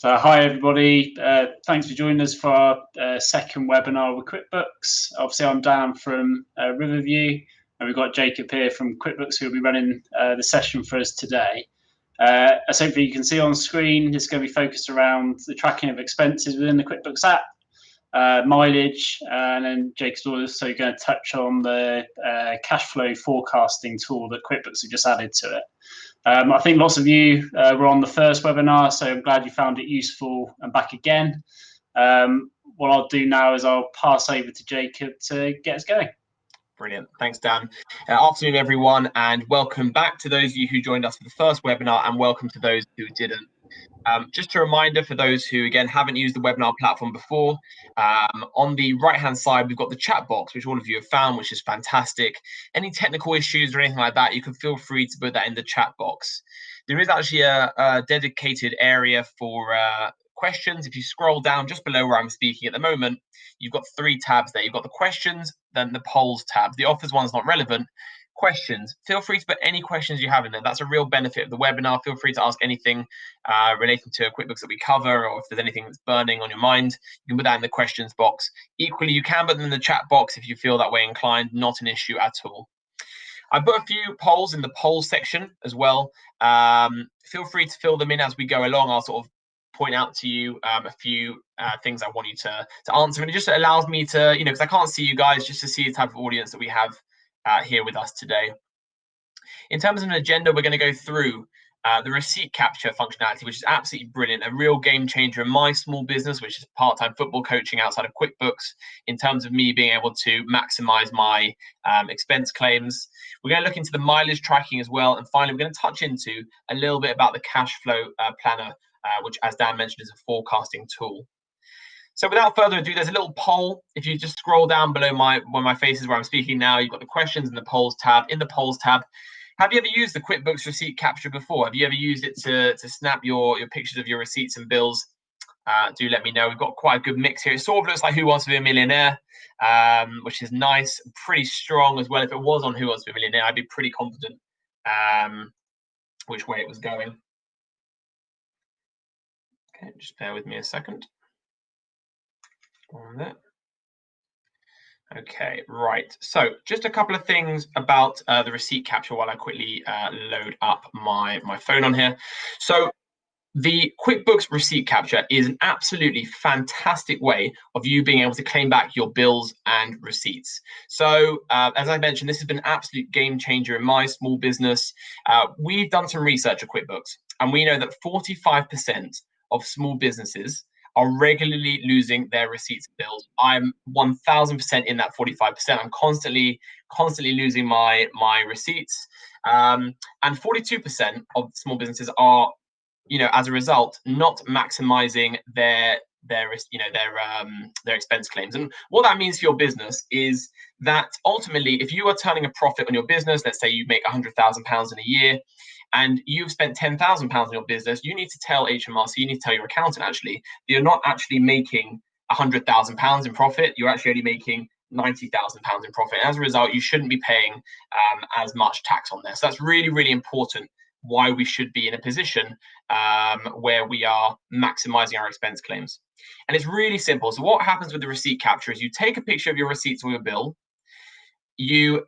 So hi everybody, thanks for joining us for our second webinar with QuickBooks. Obviously I'm Dan from Riverview, and we've got Jacob here from QuickBooks who will be running the session for us today. As hopefully you can see on screen, it's going to be focused around the tracking of expenses within the QuickBooks app, mileage, and then Jacob's also going to touch on the Cashflow forecasting tool that QuickBooks have just added to it. I think lots of you were on the first webinar, so I'm glad you found it useful and back again. What I'll do now is I'll pass over to Jacob to get us going. Brilliant. Thanks, Dan. Afternoon, everyone, and welcome back to those of you who joined us for the first webinar, and welcome to those who didn't. Just a reminder for those who, again, haven't used the webinar platform before, on the right-hand side, we've got the chat box, which all of you have found, which is fantastic. Any technical issues or anything like that, you can feel free to put that in the chat box. There is actually a dedicated area for questions. If you scroll down just below where I'm speaking at the moment, you've got 3 tabs there. You've got the questions, then the polls tab. The offers one's not relevant. Questions, feel free to put any questions you have in there. That's a real benefit of the webinar. Feel free to ask anything relating to QuickBooks that we cover, or if there's anything that's burning on your mind, you can put that in the questions box. Equally, you can put them in the chat box if you feel that way inclined. Not an issue at all. I put a few polls in the polls section as well. Feel free to fill them in as we go along. I'll sort of point out to you a few things I want you to answer, and it just allows me to, because I can't see you guys, just to see the type of audience that we have here with us today. In terms of an agenda, we're going to go through the receipt capture functionality, which is absolutely brilliant, a real game changer in my small business, which is part-time football coaching outside of QuickBooks, in terms of me being able to maximize my expense claims. We're going to look into the mileage tracking as well, and finally, we're going to touch into a little bit about the cash flow planner, which, as Dan mentioned, is a forecasting tool. So without further ado, there's a little poll. If you just scroll down below where my face is, where I'm speaking now, you've got the questions and the polls tab. In the polls tab, have you ever used the QuickBooks receipt capture before? Have you ever used it to snap your pictures of your receipts and bills? Do let me know. We've got quite a good mix here. It sort of looks like Who Wants to Be a Millionaire, which is nice, pretty strong as well. If it was on Who Wants to Be a Millionaire, I'd be pretty confident which way it was going. Okay, just bear with me a second. On there. Okay, right. So just a couple of things about the receipt capture while I quickly load up my phone on here. So the QuickBooks receipt capture is an absolutely fantastic way of you being able to claim back your bills and receipts. So as I mentioned, this has been an absolute game changer in my small business. We've done some research at QuickBooks, and we know that 45% of small businesses are regularly losing their receipts and bills. I'm 1000% in that 45%. I'm constantly losing my receipts. And 42% of small businesses are, as a result, not maximizing their expense claims. And what that means for your business is that ultimately, if you are turning a profit on your business, let's say you make £100,000 in a year, and you've spent £10,000 on your business, you need to tell HMRC, you need to tell your accountant actually, that you're not actually making £100,000 in profit, you're actually only making £90,000 in profit. And as a result, you shouldn't be paying as much tax on there. So that's really, really important, why we should be in a position where we are maximizing our expense claims. And it's really simple. So what happens with the receipt capture is you take a picture of your receipts or your bill, you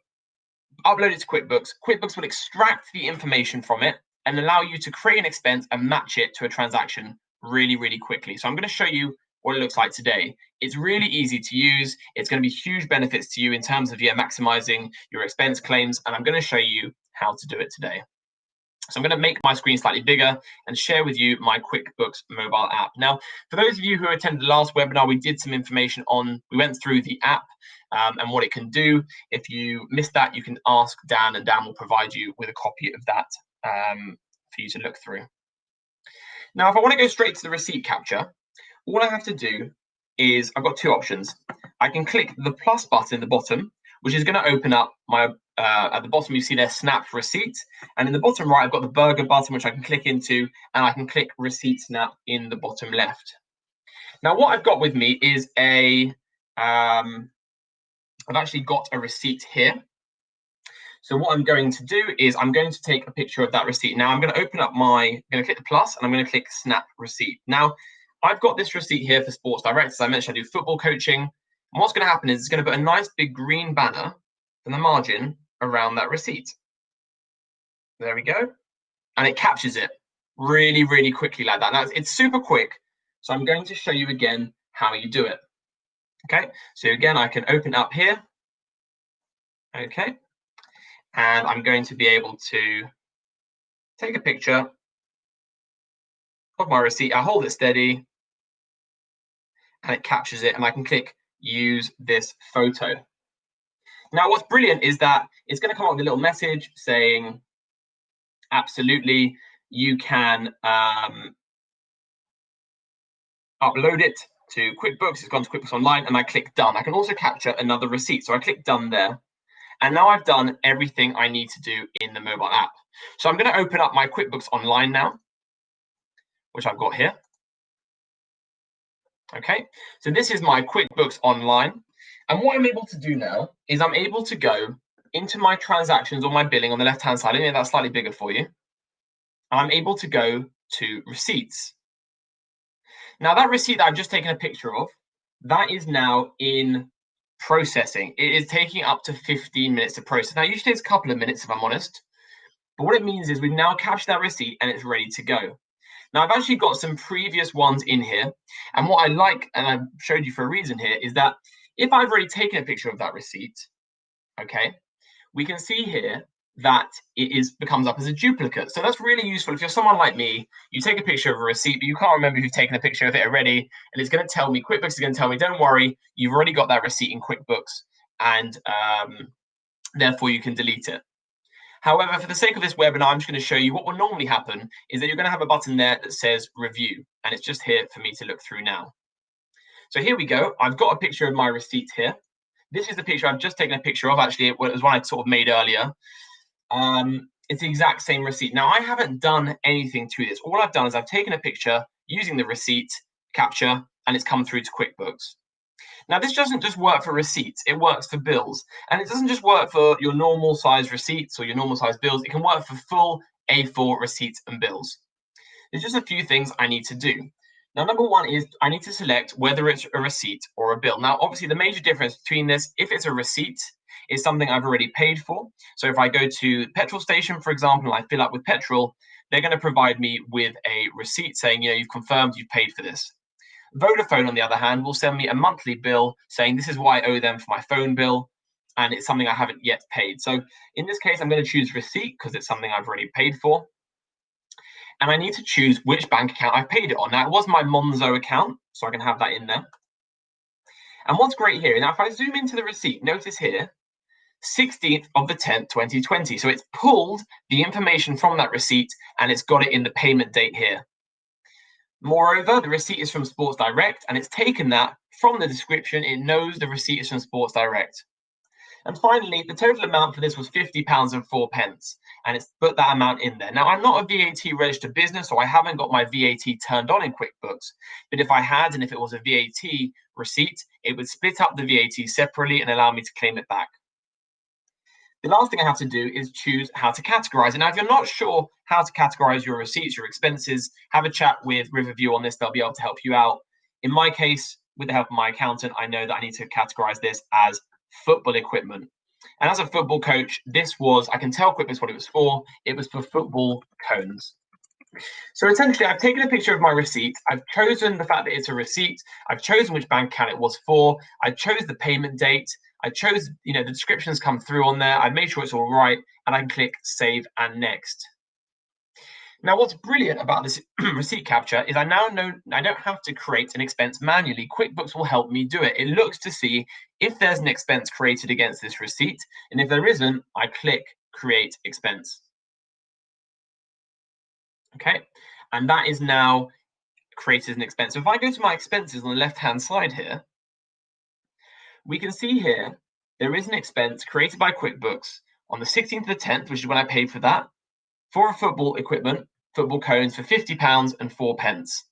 upload it to QuickBooks. QuickBooks will extract the information from it and allow you to create an expense and match it to a transaction really, really quickly. So I'm going to show you what it looks like today. It's really easy to use. It's going to be huge benefits to you in terms of maximizing your expense claims. And I'm going to show you how to do it today. So I'm going to make my screen slightly bigger and share with you my QuickBooks mobile app. Now, for those of you who attended the last webinar, we did some information we went through the app and what it can do. If you missed that, you can ask Dan, and Dan will provide you with a copy of that for you to look through. Now, if I want to go straight to the receipt capture, all I have to do is, I've got 2 options. I can click the plus button at the bottom, which is going to open up my, at the bottom you see there, snap receipt. And in the bottom right, I've got the burger button, which I can click into, and I can click receipt snap in the bottom left. Now, what I've got with me is I've actually got a receipt here. So what I'm going to do is I'm going to take a picture of that receipt. Now I'm going to open up I'm going to click the plus and I'm going to click snap receipt. Now I've got this receipt here for Sports Direct. As I mentioned, I do football coaching. And what's going to happen is it's going to put a nice big green banner in the margin around that receipt. There we go. And it captures it really, really quickly like that. Now it's super quick. So I'm going to show you again how you do it. Okay. So again, I can open up here. Okay. And I'm going to be able to take a picture of my receipt. I hold it steady and it captures it, and I can click use this photo. Now, what's brilliant is that it's going to come up with a little message saying, absolutely, you can upload it to QuickBooks. It's gone to QuickBooks Online, and I click done. I can also capture another receipt. So I click done there. And now I've done everything I need to do in the mobile app. So I'm going to open up my QuickBooks Online now, which I've got here. Okay, so this is my QuickBooks Online. And what I'm able to do now is I'm able to go into my transactions or my billing on the left-hand side. Let me make that slightly bigger for you. I'm able to go to receipts. Now that receipt that I've just taken a picture of, that is now in processing. It is taking up to 15 minutes to process. Now, usually it's a couple of minutes if I'm honest, but what it means is we've now captured that receipt and it's ready to go. Now, I've actually got some previous ones in here, and what I like, and I've showed you for a reason here, is that if I've already taken a picture of that receipt, okay, we can see here that it becomes up as a duplicate. So that's really useful. If you're someone like me, you take a picture of a receipt, but you can't remember if you've taken a picture of it already, and it's going to tell me, QuickBooks is going to tell me, don't worry, you've already got that receipt in QuickBooks, and therefore you can delete it. However, for the sake of this webinar, I'm just going to show you what will normally happen is that you're going to have a button there that says review, and it's just here for me to look through now. So here we go. I've got a picture of my receipt here. This is the picture I've just taken a picture of. Actually, it was one I sort of made earlier. It's the exact same receipt. Now, I haven't done anything to this. All I've done is I've taken a picture using the receipt capture, and it's come through to QuickBooks. Now, this doesn't just work for receipts, it works for bills. And it doesn't just work for your normal size receipts or your normal size bills, it can work for full A4 receipts and bills. There's just a few things I need to do. Now, number one is I need to select whether it's a receipt or a bill. Now, obviously, the major difference between this, if it's a receipt, is something I've already paid for. So if I go to the petrol station, for example, and I fill up with petrol, they're going to provide me with a receipt saying, you've confirmed you've paid for this. Vodafone, on the other hand, will send me a monthly bill saying this is why I owe them for my phone bill, and it's something I haven't yet paid. So in this case, I'm going to choose receipt because it's something I've already paid for. And I need to choose which bank account I've paid it on. Now, it was my Monzo account, so I can have that in there. And what's great here, now if I zoom into the receipt, notice here, 16th of the 10th, 2020. So it's pulled the information from that receipt and it's got it in the payment date here. Moreover, the receipt is from Sports Direct, and it's taken that from the description. It knows the receipt is from Sports Direct. And finally, the total amount for this was £50.04, and it's put that amount in there. Now, I'm not a VAT registered business, so I haven't got my VAT turned on in QuickBooks. But if I had, and if it was a VAT receipt, it would split up the VAT separately and allow me to claim it back. The last thing I have to do is choose how to categorize it. Now, if you're not sure how to categorize your receipts, your expenses, have a chat with Riverview on this. They'll be able to help you out. In my case, with the help of my accountant, I know that I need to categorize this as football equipment. And as a football coach, I can tell QuickBooks what it was for. It was for football cones. So essentially, I've taken a picture of my receipt. I've chosen the fact that it's a receipt. I've chosen which bank account it was for. I chose the payment date. I chose, the descriptions come through on there. I made sure it's all right, and I can click Save and Next. Now, what's brilliant about this receipt capture is I now know I don't have to create an expense manually. QuickBooks will help me do it. It looks to see if there's an expense created against this receipt, and if there isn't, I click Create Expense. Okay, and that is now created an expense. So if I go to my expenses on the left-hand side here, we can see here there is an expense created by QuickBooks on the 16th of the 10th, which is when I paid for that, for a football equipment, football cones for £50.04.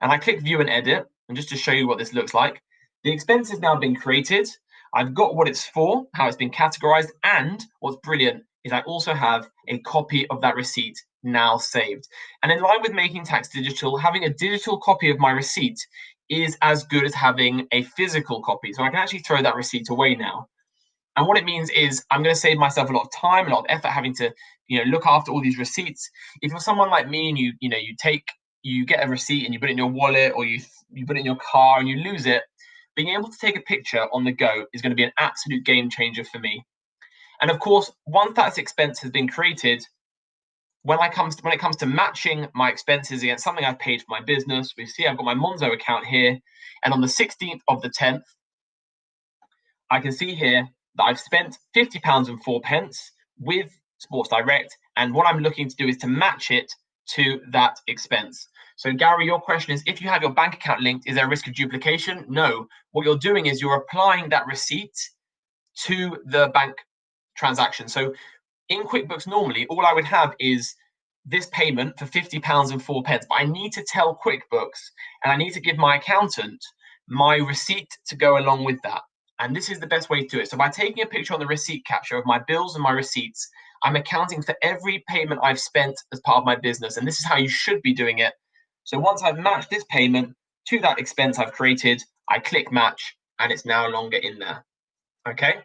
And I click View and Edit, and just to show you what this looks like, the expense has now been created. I've got what it's for, how it's been categorized, and what's brilliant is I also have a copy of that receipt now saved. And in line with making tax digital, having a digital copy of my receipt is as good as having a physical copy. So I can actually throw that receipt away now. And what it means is I'm going to save myself a lot of time, a lot of effort having to, look after all these receipts. If you're someone like me and you get a receipt and you put it in your wallet, or you put it in your car and you lose it, being able to take a picture on the go is going to be an absolute game changer for me. And of course, once that expense has been created, when it comes to matching my expenses against something I've paid for my business, we see I've got my Monzo account here, and on the 16th of the 10th, I can see here that I've spent £50.04 with Sports Direct, and what I'm looking to do is to match it to that expense. So Gary, your question is, if you have your bank account linked, is there a risk of duplication? No. What you're doing is you're applying that receipt to the bank transaction. So in QuickBooks, normally, all I would have is this payment for £50.04, but I need to tell QuickBooks and I need to give my accountant my receipt to go along with that. And this is the best way to do it. So by taking a picture on the receipt capture of my bills and my receipts, I'm accounting for every payment I've spent as part of my business. And this is how you should be doing it. So once I've matched this payment to that expense I've created, I click match and it's no longer in there. Okay.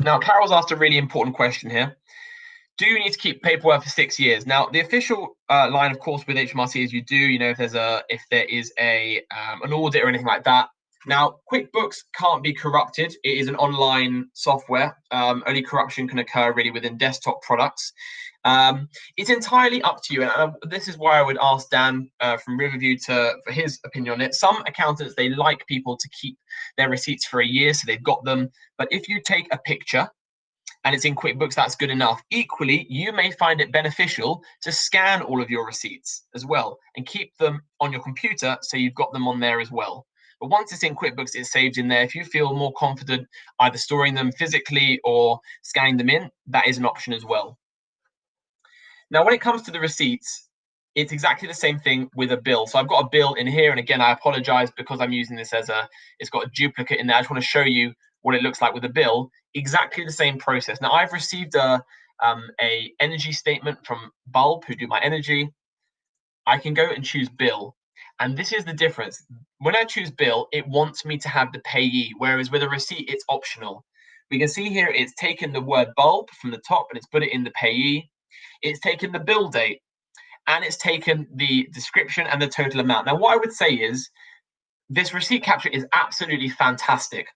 Now, Carol's asked a really important question here. Do you need to keep paperwork for 6 years? Now, the official line, of course, with HMRC is you do. If there is an audit or anything like that. Now, QuickBooks can't be corrupted. It is an online software. Only corruption can occur really within desktop products. It's entirely up to you, and this is why I would ask Dan from Riverview for his opinion on it. Some accountants, they like people to keep their receipts for a year, so they've got them. But if you take a picture and it's in QuickBooks, that's good enough. Equally, you may find it beneficial to scan all of your receipts as well and keep them on your computer so you've got them on there as well. But once it's in QuickBooks, it's saved in there. If you feel more confident either storing them physically or scanning them in, that is an option as well. Now, when it comes to the receipts, it's exactly the same thing with a bill. So I've got a bill in here, and again, I apologize because I'm using this it's got a duplicate in there. I just want to show you what it looks like with a bill. Exactly the same process. Now, I've received a energy statement from Bulb, who do my energy. I can go and choose bill, and this is the difference. When I choose bill, it wants me to have the payee, whereas with a receipt, it's optional. We can see here it's taken the word bulb from the top and it's put it in the payee. It's taken the bill date, and it's taken the description and the total amount. Now, what I would say is this receipt capture is absolutely fantastic,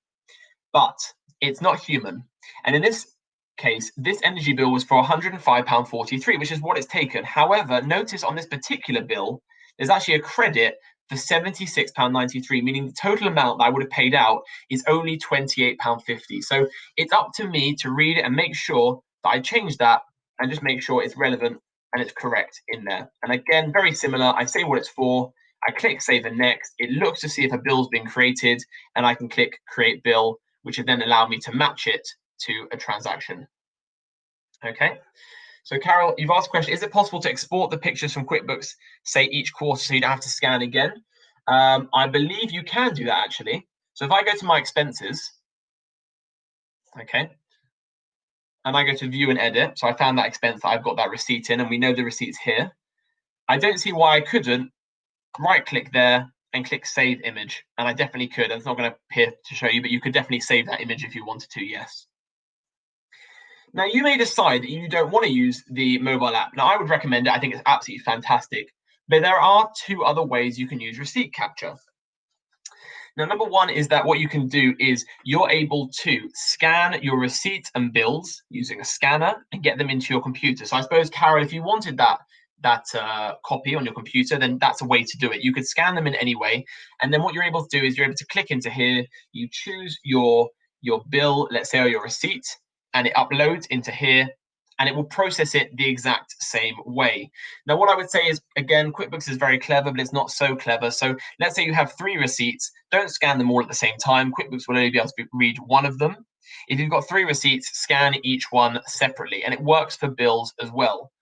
but it's not human. And in this case, this energy bill was for £105.43, which is what it's taken. However, notice on this particular bill, there's actually a credit for £76.93, meaning the total amount that I would have paid out is only £28.50. So it's up to me to read it and make sure that I change that and just make sure it's relevant and it's correct in there. And again, very similar. I say what it's for. I click save and next. It looks to see if a bill's been created, and I can click create bill, which would then allow me to match it to a transaction. Okay. So Carol, you've asked a question, is it possible to export the pictures from QuickBooks, say each quarter, so you don't have to scan again? I believe you can do that actually. So if I go to my expenses, okay, and I go to view and edit, so I found that expense that I've got that receipt in, and we know the receipt's here. I don't see why I couldn't right click there and click save image, and I definitely could. And it's not going to appear to show you, but you could definitely save that image if you wanted to, yes. Now, you may decide that you don't want to use the mobile app. Now, I would recommend it. I think it's absolutely fantastic. But there are two other ways you can use receipt capture. Now, number one is that what you can do is you're able to scan your receipts and bills using a scanner and get them into your computer. So I suppose, Carol, if you wanted that copy on your computer, then that's a way to do it. You could scan them in any way. And then what you're able to do is you're able to click into here, you choose your bill, let's say, or your receipt, and it uploads into here, and it will process it the exact same way. Now, what I would say is, again, QuickBooks is very clever, but it's not so clever. So let's say you have 3 receipts. Don't scan them all at the same time. QuickBooks will only be able to read one of them. If you've got 3 receipts, scan each one separately, and it works for bills as well.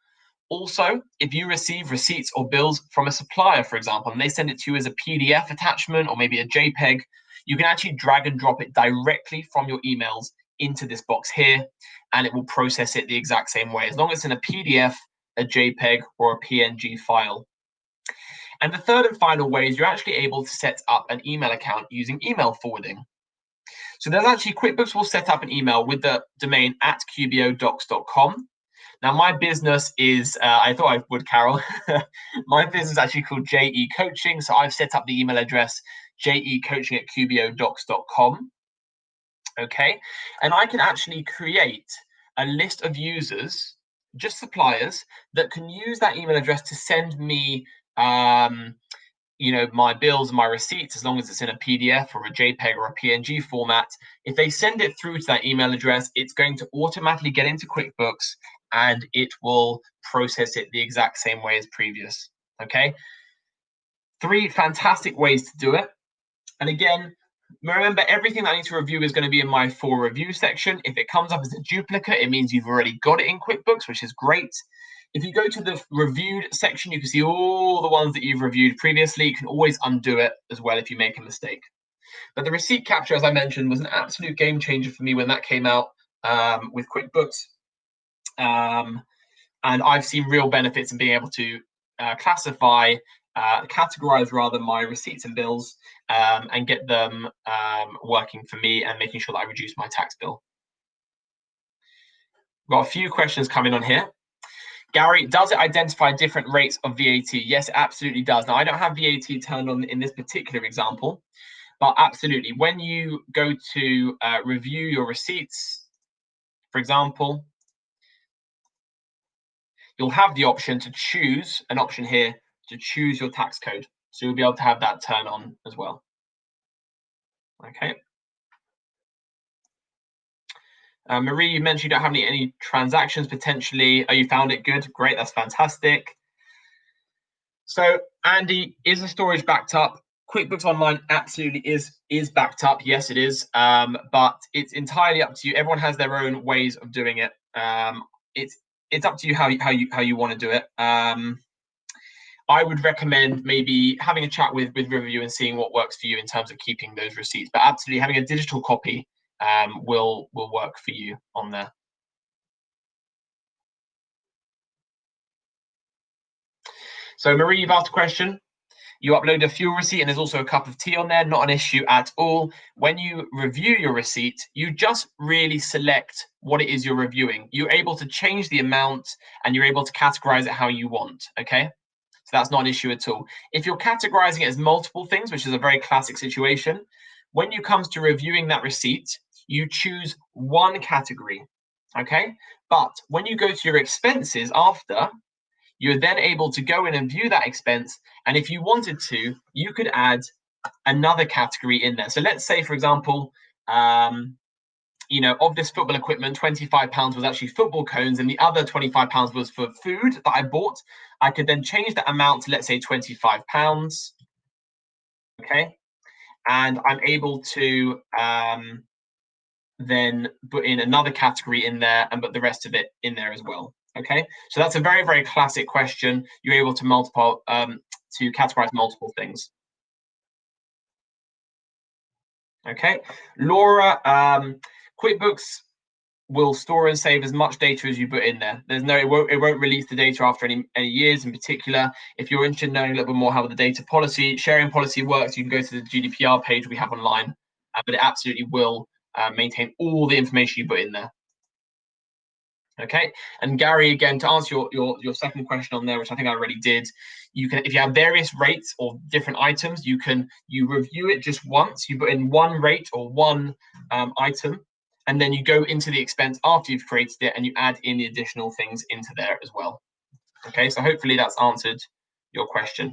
Also, if you receive receipts or bills from a supplier, for example, and they send it to you as a PDF attachment or maybe a JPEG, you can actually drag and drop it directly from your emails into this box here, and it will process it the exact same way, as long as it's in a PDF, a JPEG, or a PNG file. And the third and final way is you're actually able to set up an email account using email forwarding. So there's actually, QuickBooks will set up an email with the domain @qbodocs.com. Now, my business is, I thought I would, Carol. My business is actually called JE Coaching. So I've set up the email address jecoaching@qbodocs.com. Okay. And I can actually create a list of users, just suppliers, that can use that email address to send me, my bills and my receipts, as long as it's in a PDF or a JPEG or a PNG format. If they send it through to that email address, it's going to automatically get into QuickBooks and it will process it the exact same way as previous. Okay. 3 fantastic ways to do it. And again, remember, everything that I need to review is going to be in my for review section. If it comes up as a duplicate, it means you've already got it in QuickBooks, which is great. If you go to the reviewed section, you can see all the ones that you've reviewed previously. You can always undo it as well if you make a mistake. But the receipt capture, as I mentioned, was an absolute game changer for me when that came out with QuickBooks. And I've seen real benefits in being able to categorize rather my receipts and bills and get them working for me and making sure that I reduce my tax bill. Got a few questions coming on here. Gary, does it identify different rates of VAT? Yes, it absolutely does. Now, I don't have VAT turned on in this particular example, but absolutely. When you go to review your receipts, for example, you'll have the option to choose an option here to choose your tax code. So you'll be able to have that turn on as well. Okay. Marie, you mentioned you don't have any transactions potentially. Oh, you found it good. Great. That's fantastic. So, Andy, is the storage backed up? QuickBooks Online absolutely is backed up. Yes, it is. But it's entirely up to you. Everyone has their own ways of doing it. It's up to you how you want to do it. I would recommend maybe having a chat with Riverview and seeing what works for you in terms of keeping those receipts. But absolutely, having a digital copy will work for you on there. So, Marie, you've asked a question. You upload a fuel receipt and there's also a cup of tea on there. Not an issue at all. When you review your receipt, you just really select what it is you're reviewing. You're able to change the amount and you're able to categorize it how you want. Okay. So that's not an issue at all. If you're categorizing it as multiple things, which is a very classic situation, when you come to reviewing that receipt, you choose one category. Okay. But when you go to your expenses after, you're then able to go in and view that expense. And if you wanted to, you could add another category in there. So let's say, for example, of this football equipment, £25 was actually football cones and the other £25 was for food that I bought. I could then change that amount to, let's say, £25. Okay. And I'm able to then put in another category in there and put the rest of it in there as well. Okay, so that's a very, very classic question. You're able to to categorize multiple things. Okay, Laura, QuickBooks will store and save as much data as you put in there. It won't release the data after any years in particular. If you're interested in knowing a little bit more how the data sharing policy works, you can go to the GDPR page we have online, but it absolutely will maintain all the information you put in there. Okay, and Gary, again, to answer your second question on there, which I think I already did, you can, if you have various rates or different items, you review it just once. You put in one rate or one item, and then you go into the expense after you've created it, and you add in the additional things into there as well. Okay, so hopefully that's answered your question.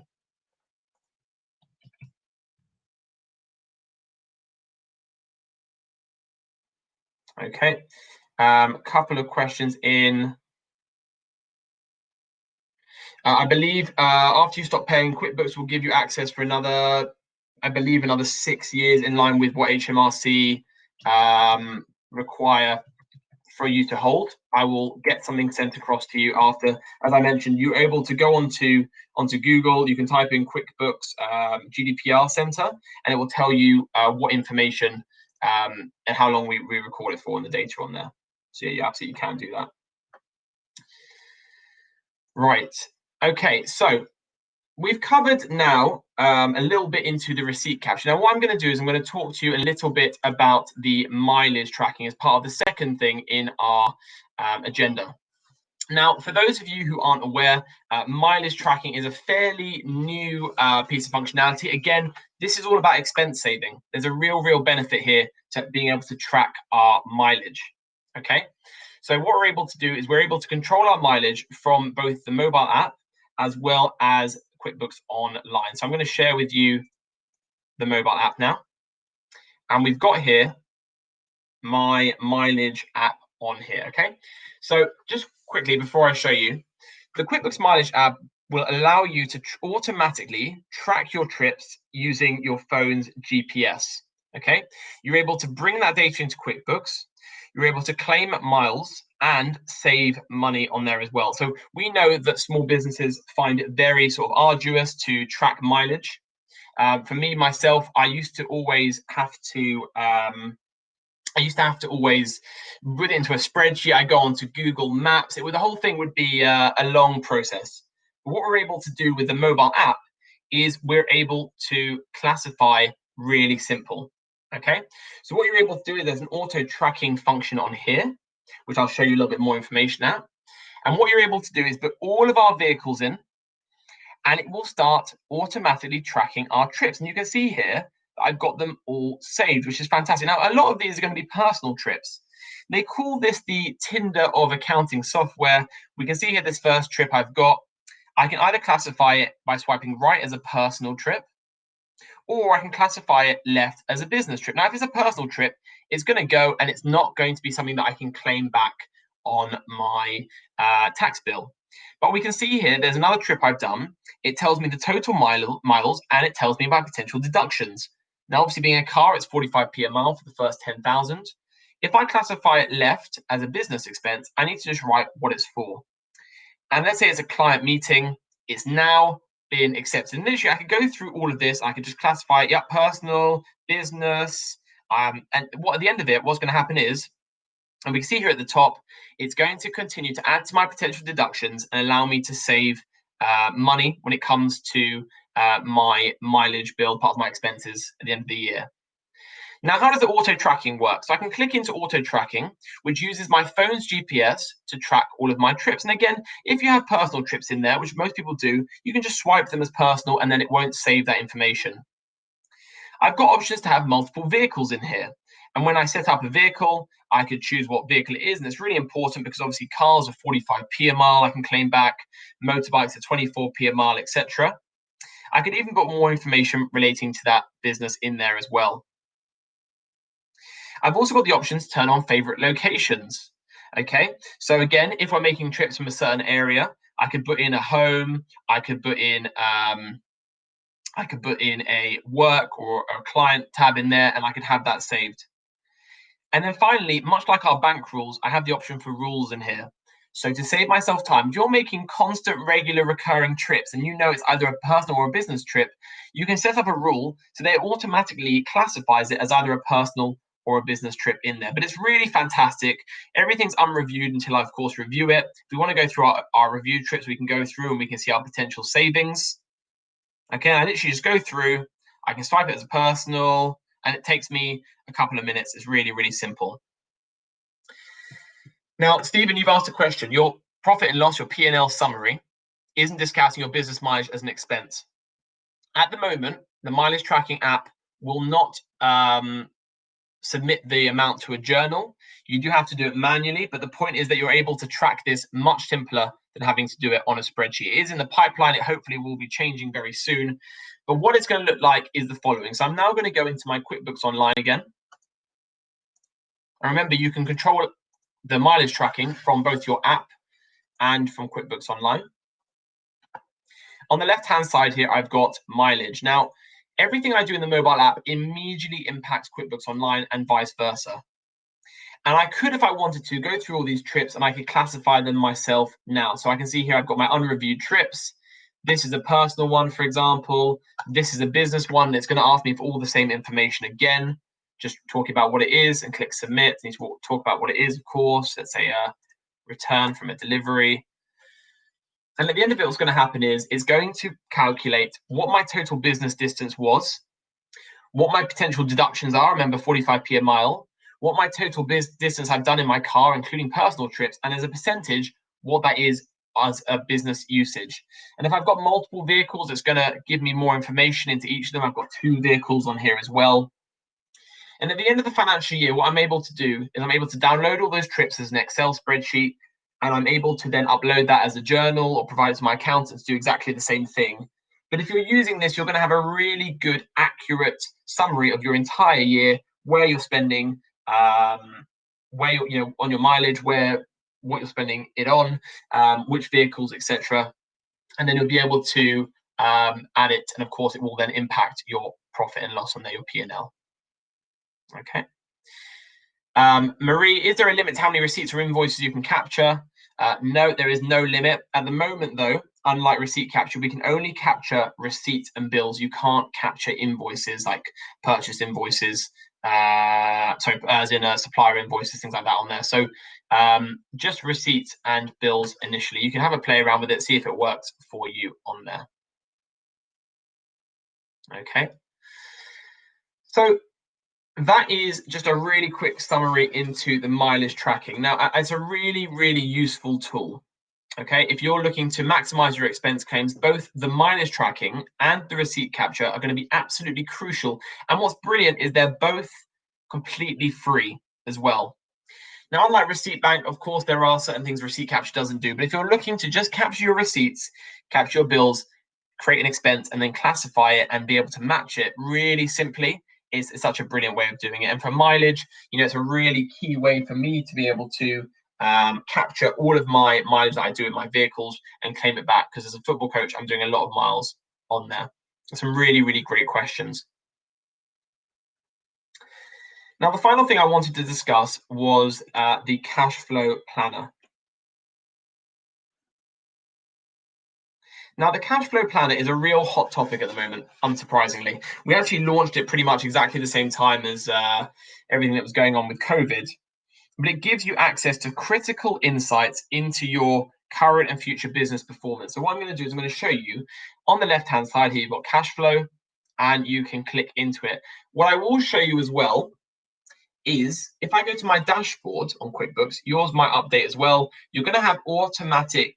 Okay, couple of questions in. I believe after you stop paying, QuickBooks will give you access for another 6 years, in line with what HMRC require for you to hold. I will get something sent across to you after. As I mentioned, you're able to go onto Google. You can type in QuickBooks GDPR Center, and it will tell you what information and how long we record it for and the data on there. So yeah, you absolutely can do that. Right. Okay. So we've covered now a little bit into the receipt capture. Now, what I'm going to do is I'm going to talk to you a little bit about the mileage tracking as part of the second thing in our agenda. Now, for those of you who aren't aware, mileage tracking is a fairly new piece of functionality. Again, this is all about expense saving. There's a real benefit here to being able to track our mileage. Okay, so what we're able to do is we're able to control our mileage from both the mobile app as well as QuickBooks Online. So I'm going to share with you the mobile app now. And we've got here my mileage app on here, okay? So just quickly before I show you, the QuickBooks Mileage app will allow you to automatically track your trips using your phone's GPS, okay? You're able to bring that data into QuickBooks. You're able to claim miles and save money on there as well. So we know that small businesses find it very sort of arduous to track mileage. For me, myself, I used to have to always put it into a spreadsheet. I go onto Google Maps. The whole thing would be a long process. But what we're able to do with the mobile app is we're able to classify really simple. Okay, so what you're able to do is there's an auto tracking function on here, which I'll show you a little bit more information at. And what you're able to do is put all of our vehicles in, and it will start automatically tracking our trips. And you can see here that I've got them all saved, which is fantastic. Now, a lot of these are going to be personal trips. They call this the Tinder of accounting software. We can see here this first trip I've got. I can either classify it by swiping right as a personal trip, or I can classify it left as a business trip. Now, if it's a personal trip, it's going to go and it's not going to be something that I can claim back on my tax bill. But we can see here, there's another trip I've done. It tells me the total miles and it tells me my potential deductions. Now, obviously being a car, it's 45p a mile for the first 10,000. If I classify it left as a business expense, I need to just write what it's for. And let's say it's a client meeting. It's now been accepted. And literally, I could go through all of this. I could just classify it, yep, personal, business. And what at the end of it, what's going to happen is, and we can see here at the top, it's going to continue to add to my potential deductions and allow me to save money when it comes to my mileage bill, part of my expenses at the end of the year. Now, how does the auto tracking work? So I can click into auto tracking, which uses my phone's GPS to track all of my trips. And again, if you have personal trips in there, which most people do, you can just swipe them as personal and then it won't save that information. I've got options to have multiple vehicles in here. And when I set up a vehicle, I could choose what vehicle it is. And it's really important because obviously cars are 45p a mile, I can claim back, motorbikes are 24p a mile, etc. I could even put more information relating to that business in there as well. I've also got the options to turn on favorite locations. Okay, so again, if I'm making trips from a certain area, I could put in a home, I could put in a work or a client tab in there, and I could have that saved. And then finally, much like our bank rules, I have the option for rules in here. So to save myself time, if you're making constant, regular, recurring trips, and you know it's either a personal or a business trip, you can set up a rule so that it automatically classifies it as either a personal or a business trip in there. But it's really fantastic. Everything's unreviewed until I, of course, review it. If we want to go through our review trips, we can go through and we can see our potential savings. Okay, I literally just go through. I can swipe it as a personal, and it takes me a couple of minutes. It's really simple. Now, Stephen, you've asked a question. Your profit and loss, your P&L summary, isn't discounting your business mileage as an expense. At the moment, the mileage tracking app will not submit the amount to a journal. You do have to do it manually, but the point is that you're able to track this much simpler than having to do it on a spreadsheet. It is in the pipeline. It hopefully will be changing very soon. But what it's going to look like is the following. So I'm now going to go into my QuickBooks Online again. And remember, you can control the mileage tracking from both your app and from QuickBooks Online. On the left-hand side here, I've got mileage. Now, everything I do in the mobile app immediately impacts QuickBooks Online and vice versa. And I could, if I wanted to, go through all these trips and I could classify them myself now. So I can see here I've got my unreviewed trips. This is a personal one, for example. This is a business one. It's going to ask me for all the same information again. Just talking about what it is and click submit. I need to talk about what it is, of course. Let's say a return from a delivery. And at the end of it, what's going to happen is it's going to calculate what my total business distance was, what my potential deductions are, remember 45p a mile, what my total distance I've done in my car, including personal trips, and as a percentage, what that is as a business usage. And if I've got multiple vehicles, it's going to give me more information into each of them. I've got 2 vehicles on here as well. And at the end of the financial year, what I'm able to do is I'm able to download all those trips as an Excel spreadsheet, and I'm able to then upload that as a journal or provide it to my accountants to do exactly the same thing. But if you're using this, you're going to have a really good, accurate summary of your entire year, where you're spending, where you're, on your mileage, what you're spending it on, which vehicles, etc. And then you'll be able to add it, and of course, it will then impact your profit and loss on there, your P&L. Okay. Marie, is there a limit to how many receipts or invoices you can capture? No, there is no limit. At the moment, though, unlike receipt capture, we can only capture receipts and bills. You can't capture invoices like purchase invoices, as in supplier invoices, things like that on there. So just receipts and bills initially. You can have a play around with it, see if it works for you on there. Okay. So that is just a really quick summary into the mileage tracking. Now, it's a really, really useful tool. Okay, if you're looking to maximize your expense claims, both the mileage tracking and the receipt capture are going to be absolutely crucial. And what's brilliant is they're both completely free as well. Now, unlike Receipt Bank, of course, there are certain things receipt capture doesn't do. But if you're looking to just capture your receipts, capture your bills, create an expense, and then classify it and be able to match it really simply, is such a brilliant way of doing it. And for mileage, it's a really key way for me to be able to capture all of my mileage that I do in my vehicles and claim it back, because as a football coach, I'm doing a lot of miles on there. Some really, really great questions. Now, the final thing I wanted to discuss was the cash flow planner. Now, the cash flow planner is a real hot topic at the moment, unsurprisingly. We actually launched it pretty much exactly the same time as everything that was going on with COVID. But it gives you access to critical insights into your current and future business performance. So what I'm going to do is I'm going to show you on the left-hand side here, you've got cash flow, and you can click into it. What I will show you as well is if I go to my dashboard on QuickBooks, yours might update as well. You're going to have automatic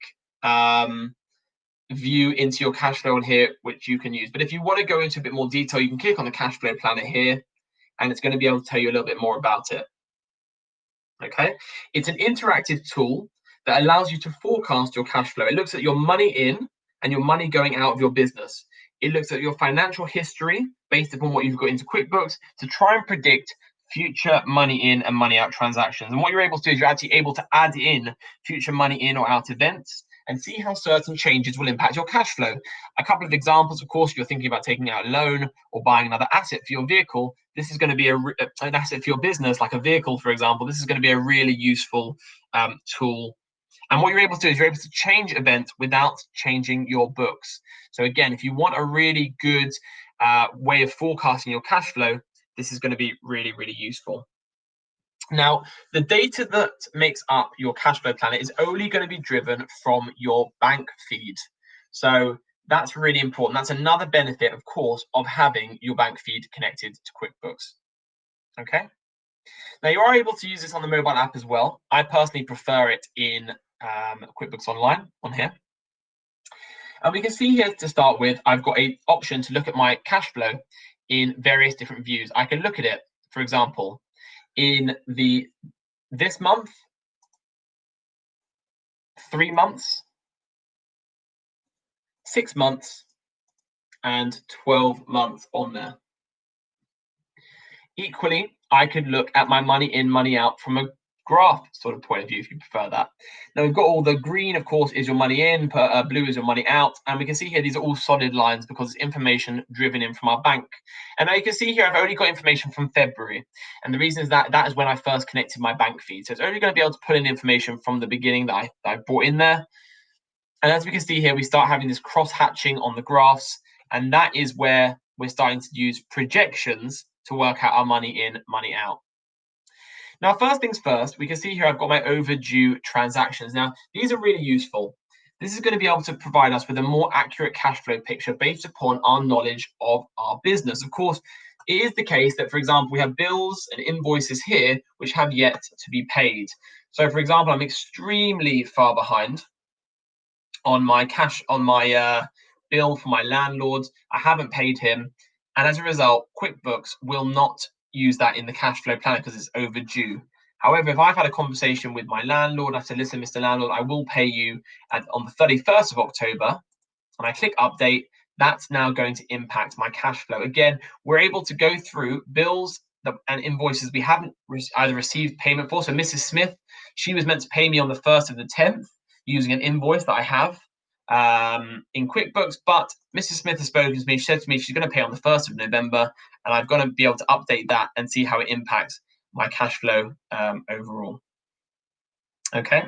view into your cash flow on here, which you can use. But if you want to go into a bit more detail, you can click on the cash flow planner here, and it's going to be able to tell you a little bit more about it. Okay, it's an interactive tool that allows you to forecast your cash flow. It looks at your money in and your money going out of your business. It looks at your financial history based upon what you've got into QuickBooks to try and predict future money in and money out transactions. And what you're able to do is you're actually able to add in future money in or out events and see how certain changes will impact your cash flow. A couple of examples, of course, if you're thinking about taking out a loan or buying another asset for your vehicle, this is going to be an asset for your business, like a vehicle, for example. This is going to be a really useful tool. And what you're able to do is you're able to change events without changing your books. So again, if you want a really good way of forecasting your cash flow, this is going to be really, really useful. Now, the data that makes up your cash flow planner is only going to be driven from your bank feed. So that's really important. That's another benefit, of course, of having your bank feed connected to QuickBooks. Okay. Now, you are able to use this on the mobile app as well. I personally prefer it in QuickBooks Online on here. And we can see here to start with, I've got an option to look at my cash flow in various different views. I can look at it, for example, in this month, 3 months, 6 months, and 12 months on there. Equally, I could look at my money in, money out from a graph sort of point of view, if you prefer that. Now we've got all the green, of course, is your money in, blue is your money out, and we can see here these are all solid lines because it's information driven in from our bank. And now you can see here I've only got information from February, and the reason is that is when I first connected my bank feed, so it's only going to be able to pull in information from the beginning that I brought in there. And as we can see here, we start having this cross hatching on the graphs, and that is where we're starting to use projections to work out our money in, money out. Now, first things first, we can see here I've got my overdue transactions. Now, these are really useful. This is going to be able to provide us with a more accurate cash flow picture based upon our knowledge of our business. Of course, it is the case that, for example, we have bills and invoices here which have yet to be paid. So, for example, I'm extremely far behind on my bill for my landlord. I haven't paid him, and as a result, QuickBooks will not use that in the cash flow planner because it's overdue. However, if I've had a conversation with my landlord, I said, listen, Mr. Landlord, I will pay you on the 31st of October, and I click update, that's now going to impact my cash flow. Again, we're able to go through bills and invoices we haven't either received payment for. So Mrs. Smith, she was meant to pay me on the 1st of the 10th using an invoice that I have in QuickBooks, but Mrs. Smith has spoken to me. She said to me she's going to pay on the 1st of November, and I've got to be able to update that and see how it impacts my cash flow overall. Okay.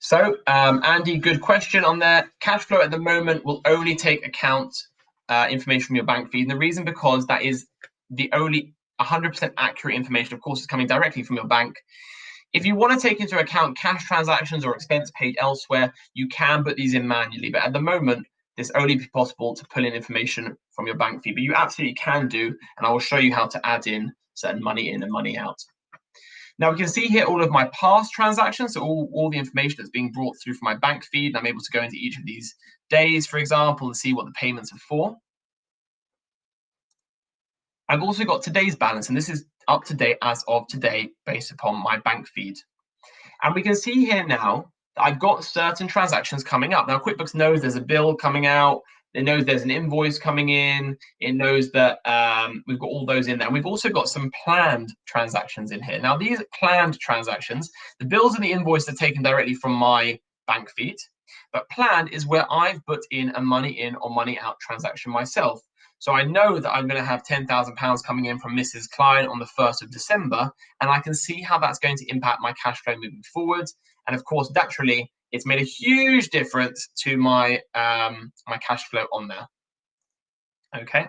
So, Andy, good question on there. Cash flow at the moment will only take account information from your bank feed. And the reason because that is the only 100% accurate information. Of course, it's coming directly from your bank. If you want to take into account cash transactions or expense paid elsewhere, you can put these in manually. But at the moment, this only be possible to pull in information from your bank feed. But you absolutely can do, and I will show you how to add in certain money in and money out. Now we can see here all of my past transactions, so all the information that's being brought through from my bank feed. And I'm able to go into each of these days, for example, and see what the payments are for. I've also got today's balance, and this is up to date as of today based upon my bank feed. And we can see here now that I've got certain transactions coming up. Now, QuickBooks knows there's a bill coming out. It knows there's an invoice coming in. It knows that we've got all those in there. And we've also got some planned transactions in here. Now, these planned transactions, the bills and the invoice are taken directly from my bank feed. But planned is where I've put in a money in or money out transaction myself. So I know that I'm going to have £10,000 coming in from Mrs. Klein on the 1st of December, and I can see how that's going to impact my cash flow moving forward. And of course, naturally, it's made a huge difference to my my cash flow on there. Okay.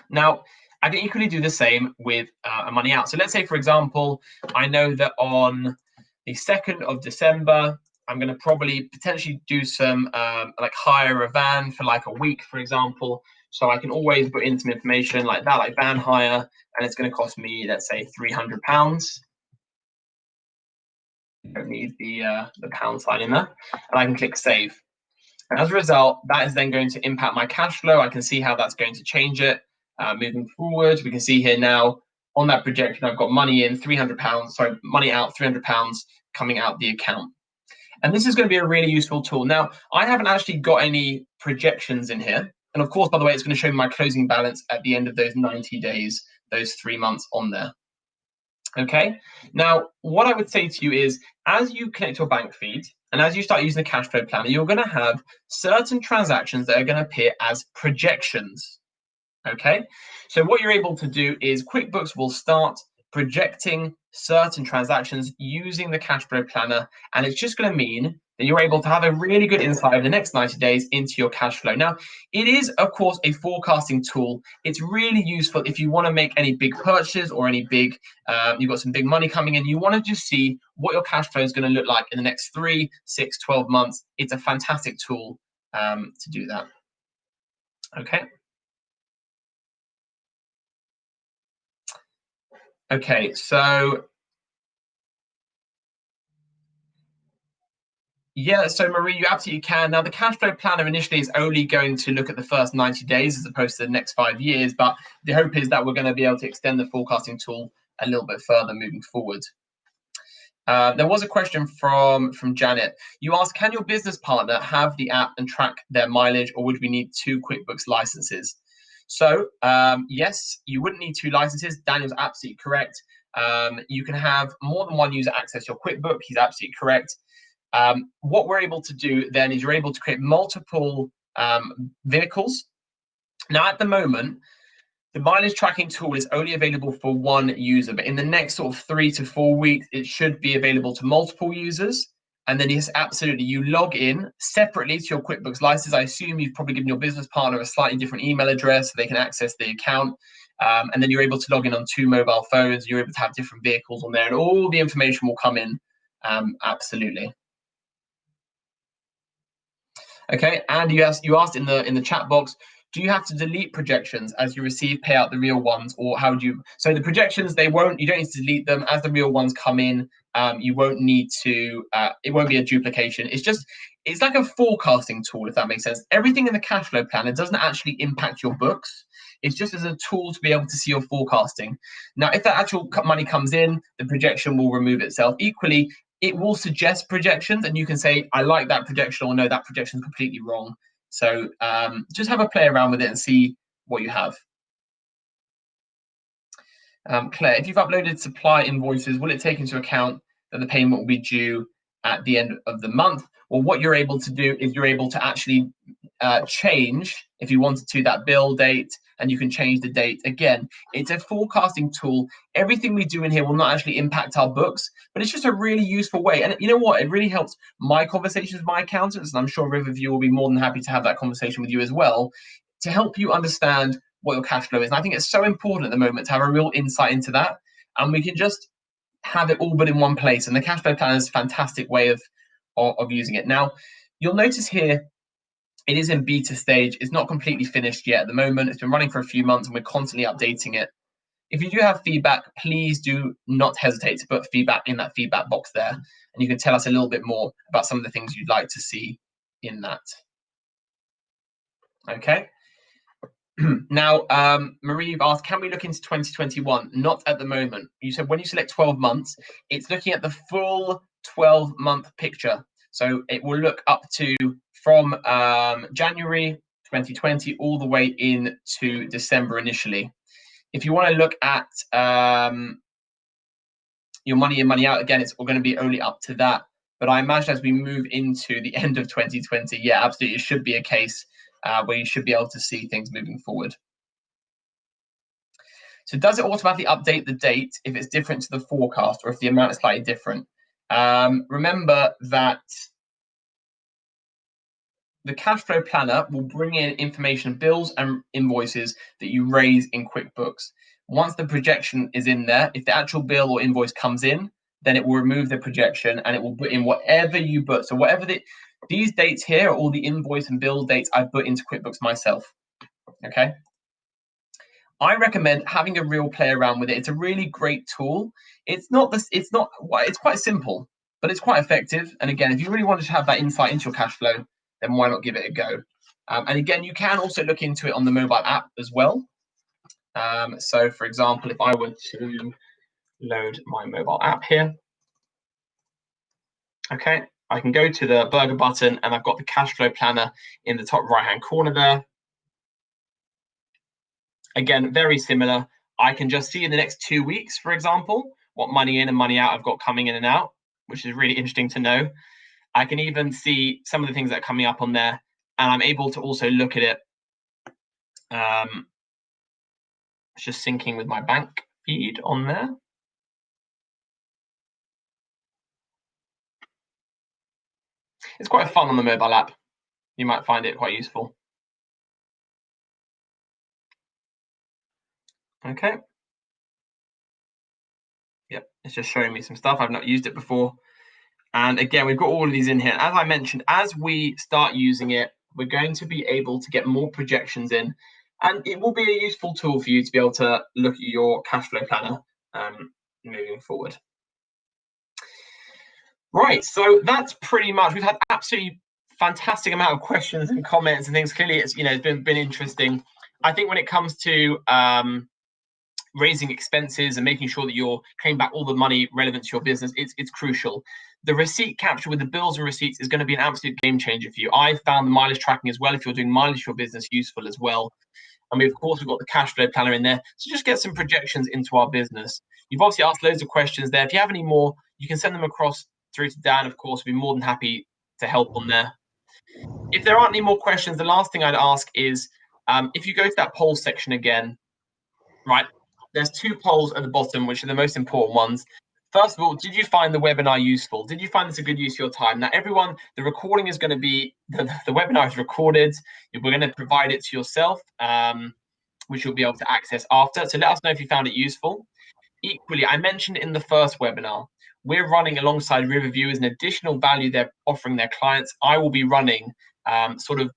Now, I can equally do the same with a money out. So let's say, for example, I know that on the 2nd of December, I'm going to probably potentially do some like hire a van for like a week, for example. So I can always put in some information like that, like van hire, and it's going to cost me, let's say, £300. Don't need the pound sign in there, and I can click save. And as a result, that is then going to impact my cash flow. I can see how that's going to change it moving forward. We can see here now on that projection, I've got money in £300, sorry, money out £300 coming out the account. And this is going to be a really useful tool. Now, I haven't actually got any projections in here. And of course, by the way, it's going to show me my closing balance at the end of those 90 days, those 3 months on there. Okay. Now, what I would say to you is, as you connect your bank feed and as you start using the cash flow planner, you're going to have certain transactions that are going to appear as projections. Okay. So what you're able to do is QuickBooks will start projecting certain transactions using the cash flow planner, and it's just going to mean that you're able to have a really good insight over the next 90 days into your cash flow. Now, it is, of course, a forecasting tool. It's really useful if you want to make any big purchases or any big, you've got some big money coming in, you want to just see what your cash flow is going to look like in the next 3, 6, 12 months. It's a fantastic tool to do that. Okay. Okay, so yeah, so Marie, you absolutely can. Now, the cash flow planner initially is only going to look at the first 90 days as opposed to the next 5 years, but the hope is that we're going to be able to extend the forecasting tool a little bit further moving forward. There was a question from Janet. You asked, can your business partner have the app and track their mileage, or would we need 2 QuickBooks licenses? So yes, you wouldn't need 2 licenses. Daniel's absolutely correct. You can have more than one user access your QuickBook. He's absolutely correct. What we're able to do then is you're able to create multiple vehicles. Now, at the moment, the mileage tracking tool is only available for one user, but in the next sort of 3 to 4 weeks, it should be available to multiple users. And then yes, absolutely, you log in separately to your QuickBooks license. I assume you've probably given your business partner a slightly different email address so they can access the account. And then you're able to log in on 2 mobile phones. You're able to have different vehicles on there, and all the information will come in. Absolutely. Okay, and you asked in the chat box, do you have to delete projections as you receive payout the real ones, or how do you? So the projections, you don't need to delete them as the real ones come in. You won't need to. It won't be a duplication. It's like a forecasting tool, if that makes sense. Everything in the cash flow planner doesn't actually impact your books. It's just as a tool to be able to see your forecasting. Now, if that actual money comes in, the projection will remove itself. Equally, it will suggest projections, and you can say, I like that projection, or no, that projection is completely wrong. So just have a play around with it and see what you have. Claire, if you've uploaded supply invoices, will it take into account that the payment will be due at the end of the month? Well, what you're able to do is you're able to actually change, if you wanted to, that bill date, and you can change the date. Again, it's a forecasting tool. Everything we do in here will not actually impact our books, but it's just a really useful way. And you know what? It really helps my conversations with my accountants, and I'm sure Riverview will be more than happy to have that conversation with you as well, to help you understand what your cash flow is. And I think it's so important at the moment to have a real insight into that, and we can just have it all but in one place. And the cash flow planner is a fantastic way of using it. Now, you'll notice here, it is in beta stage. It's not completely finished yet at the moment. It's been running for a few months and we're constantly updating it. If you do have feedback, please do not hesitate to put feedback in that feedback box there. And you can tell us a little bit more about some of the things you'd like to see in that. Okay. Now, Marie, you've asked, can we look into 2021? Not at the moment. You said when you select 12 months, it's looking at the full 12-month picture. So it will look up to from January 2020 all the way into December initially. If you want to look at your money in, money out, again, it's going to be only up to that. But I imagine as we move into the end of 2020, yeah, absolutely, it should be a case where you should be able to see things moving forward. So does it automatically update the date if it's different to the forecast, or if the amount is slightly different? Remember that the cash flow planner will bring in information, bills and invoices that you raise in QuickBooks. Once the projection is in there, if the actual bill or invoice comes in, then it will remove the projection and it will put in whatever you put. So whatever these dates here are all the invoice and bill dates I put into QuickBooks myself. Okay. I recommend having a real play around with it. It's a really great tool. It's quite simple, but it's quite effective. And again, if you really wanted to have that insight into your cash flow, then why not give it a go? And again, you can also look into it on the mobile app as well. So for example, if I were to load my mobile app here, okay, I can go to the burger button and I've got the cash flow planner in the top right-hand corner there. Again, very similar. I can just see in the next 2 weeks, for example, what money in and money out I've got coming in and out, which is really interesting to know. I can even see some of the things that are coming up on there, and I'm able to also look at it. It's just syncing with my bank feed on there. It's quite fun on the mobile app. You might find it quite useful. Okay. Yep, it's just showing me some stuff. I've not used it before. And again, we've got all of these in here. As I mentioned, as we start using it, we're going to be able to get more projections in. And it will be a useful tool for you to be able to look at your cash flow planner moving forward. Right, so that's pretty much, we've had absolutely fantastic amount of questions and comments and things. Clearly, it's been interesting. I think when it comes to raising expenses and making sure that you're claiming back all the money relevant to your business, it's crucial. The receipt capture with the bills and receipts is going to be an absolute game changer for you. I found the mileage tracking as well, if you're doing mileage for your business, useful as well. And of course, we've got the cash flow planner in there. So just get some projections into our business. You've obviously asked loads of questions there. If you have any more, you can send them across through to Dan. Of course, we'd be more than happy to help on there. If there aren't any more questions, the last thing I'd ask is if you go to that poll section again, right, there's 2 polls at the bottom, which are the most important ones. First of all, did you find the webinar useful? Did you find this a good use of your time? Now, everyone, the recording is going to be, the webinar is recorded. We're going to provide it to yourself, which you'll be able to access after. So let us know if you found it useful. Equally, I mentioned in the first webinar, we're running alongside Riverview as an additional value they're offering their clients. I will be running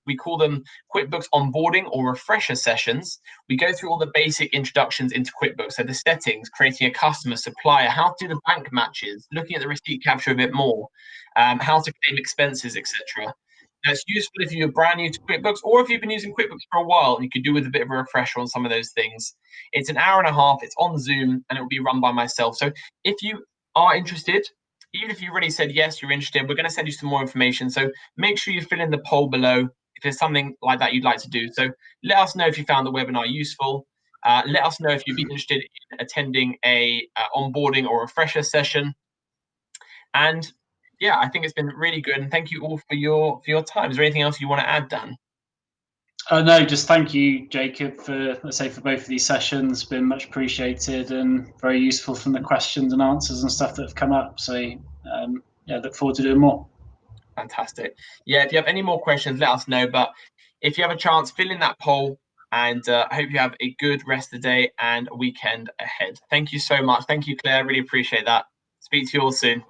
we call them QuickBooks onboarding or refresher sessions. We go through all the basic introductions into QuickBooks, so the settings, creating a customer supplier, how to do the bank matches, looking at the receipt capture a bit more, how to claim expenses, etc. Now, it's useful if you're brand new to QuickBooks or if you've been using QuickBooks for a while and you could do with a bit of a refresher on some of those things. It's an hour and a half, it's on Zoom, and it will be run by myself. So if you are interested, even if you already said yes, you're interested, we're going to send you some more information. So make sure you fill in the poll below if there's something like that you'd like to do. So let us know if you found the webinar useful. Let us know if you'd be interested in attending a onboarding or refresher session. And yeah, I think it's been really good. And thank you all for your time. Is there anything else you want to add, Dan? No, just thank you, Jacob, for both of these sessions. Been much appreciated and very useful from the questions and answers and stuff that have come up. So yeah, look forward to doing more. Fantastic. Yeah, if you have any more questions, let us know. But if you have a chance, fill in that poll, and I hope you have a good rest of the day and weekend ahead. Thank you so much. Thank you, Claire. Really appreciate that. Speak to you all soon.